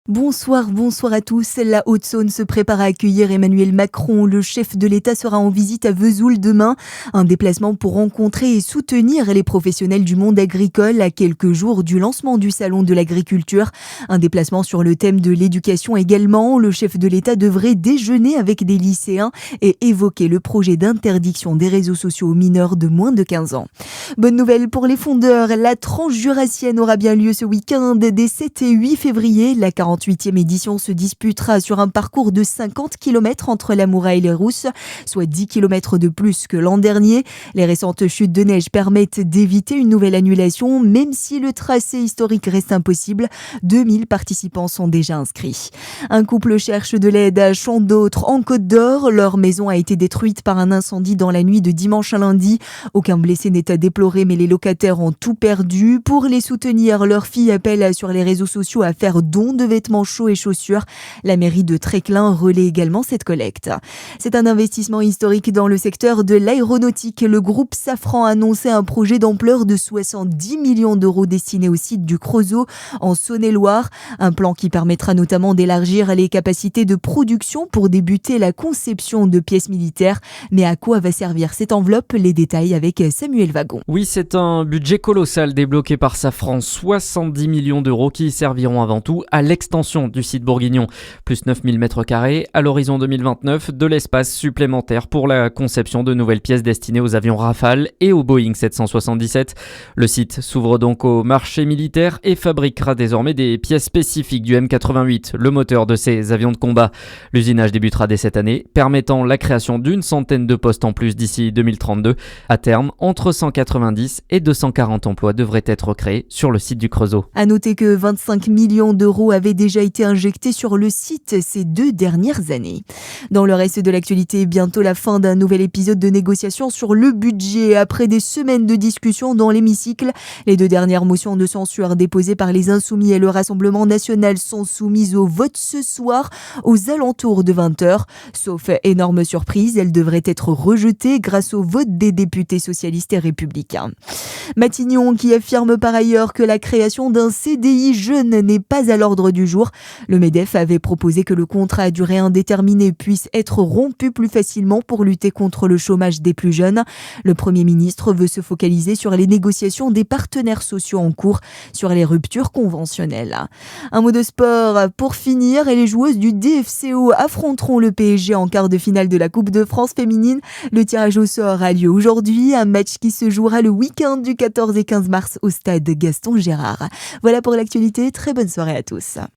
Bonsoir à tous. La Haute-Saône se prépare à accueillir Emmanuel Macron. Le chef de l'État sera en visite à Vesoul demain. Un déplacement pour rencontrer et soutenir les professionnels du monde agricole à quelques jours du lancement du Salon de l'agriculture. Un déplacement sur le thème de l'éducation également. Le chef de l'État devrait déjeuner avec des lycéens et évoquer le projet d'interdiction des réseaux sociaux aux mineurs de moins de 15 ans. Bonne nouvelle pour les fondeurs. La tranche jurassienne aura bien lieu ce week-end des 7 et 8 février. La 48e édition se disputera sur un parcours de 50 km entre la Moura et les Rousses, soit 10 km de plus que l'an dernier. Les récentes chutes de neige permettent d'éviter une nouvelle annulation, même si le tracé historique reste impossible. 2000 participants sont déjà inscrits. Un couple cherche de l'aide à Champdautre en Côte d'Or. Leur maison a été détruite par un incendie dans la nuit de dimanche à lundi. Aucun blessé n'est à déplorer, mais les locataires ont tout perdu. Pour les soutenir, leur fille appelle sur les réseaux sociaux à faire don de vêtements chauds et chaussures. La mairie de Tréclin relaie également cette collecte. C'est un investissement historique dans le secteur de l'aéronautique. Le groupe Safran a annoncé un projet d'ampleur de 70 millions d'euros destiné au site du Creusot en Saône-et-Loire. Un plan qui permettra notamment d'élargir les capacités de production pour débuter la conception de pièces militaires. Mais à quoi va servir cette enveloppe? Les détails avec Samuel Wagon. Oui, c'est un budget colossal débloqué par Safran, 70 millions d'euros qui serviront avant tout à l'extension du site bourguignon. Plus 9000 m2 à l'horizon 2029, de l'espace supplémentaire pour la conception de nouvelles pièces destinées aux avions Rafale et au Boeing 777. Le site s'ouvre donc au marché militaire et fabriquera désormais des pièces spécifiques du M88, le moteur de ces avions de combat. L'usinage débutera dès cette année, permettant la création d'une centaine de postes en plus d'ici 2032. À terme, entre 190 et 240 emplois devraient être créés sur le site du Creusot. À noter que 25 millions d'euros avaient déjà été injectés sur le site ces 2 dernières années. Dans le reste de l'actualité, bientôt la fin d'un nouvel épisode de négociation sur le budget. Après des semaines de discussion dans l'hémicycle, les 2 dernières motions de censure déposées par les Insoumis et le Rassemblement national sont soumises au vote ce soir aux alentours de 20h. Sauf énorme surprise, elles devraient être rejetées grâce au vote des députés socialistes et républicains. Matignon qui affirme par ailleurs que la création d'un CDI jeune n'est pas à l'ordre du jour. Le MEDEF avait proposé que le contrat à durée indéterminée puisse être rompu plus facilement pour lutter contre le chômage des plus jeunes. Le Premier ministre veut se focaliser sur les négociations des partenaires sociaux en cours sur les ruptures conventionnelles. Un mot de sport pour finir, et les joueuses du DFCO affronteront le PSG en quart de finale de la Coupe de France féminine. Le tirage au sort a lieu aujourd'hui, un match qui se jouera le week-end du 14 et 15 mars au stade Gaston Gérard. Voilà pour l'actualité, très bonne soirée à tous.